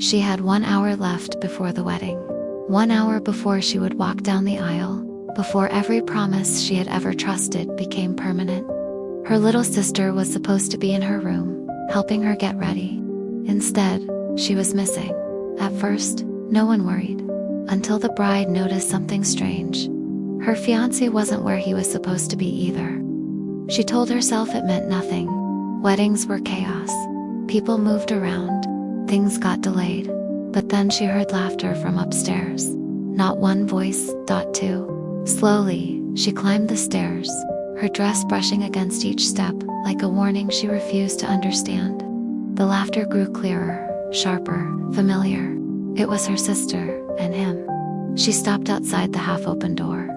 She had 1 hour left before the wedding. 1 hour before she would walk down the aisle, before every promise she had ever trusted became permanent. Her little sister was supposed to be in her room, helping her get ready. Instead, she was missing. At first, no one worried, until the bride noticed something strange. Her fiancé wasn't where he was supposed to be either. She told herself it meant nothing. Weddings were chaos. People moved around. Things got delayed. But then she heard laughter from upstairs. Not one voice, two. Slowly, she climbed the stairs, her dress brushing against each step, like a warning she refused to understand. The laughter grew clearer, sharper, familiar. It was her sister, and him. She stopped outside the half-open door.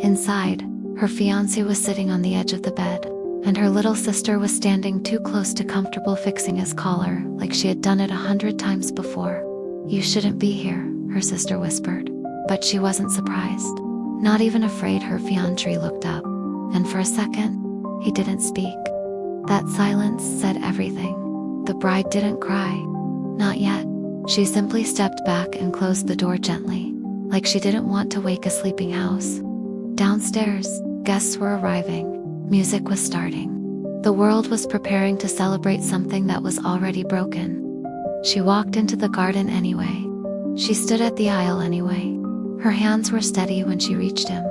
Inside, her fiancé was sitting on the edge of the bed, and her little sister was standing too close to comfortable fixing his collar, like she had done it 100 times before. "You shouldn't be here," her sister whispered. But she wasn't surprised. Not even afraid. Her fiancé looked up, and for a second, he didn't speak. That silence said everything. The bride didn't cry. Not yet. She simply stepped back and closed the door gently, like she didn't want to wake a sleeping house. Downstairs, guests were arriving. Music was starting. The world was preparing to celebrate something that was already broken. She walked into the garden anyway. She stood at the aisle anyway. Her hands were steady when she reached him.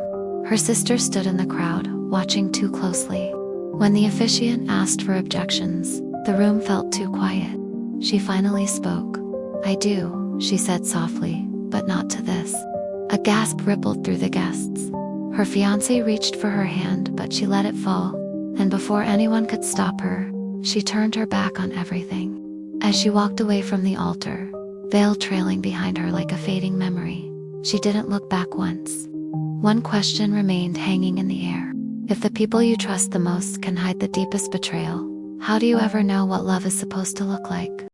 Her sister stood in the crowd, watching too closely. When the officiant asked for objections, the room felt too quiet. She finally spoke. "I do," she said softly, "but not to this." A gasp rippled through the guests. Her fiancé reached for her hand, but she let it fall, and before anyone could stop her, she turned her back on everything. As she walked away from the altar, veil trailing behind her like a fading memory, she didn't look back once. One question remained hanging in the air. If the people you trust the most can hide the deepest betrayal, how do you ever know what love is supposed to look like?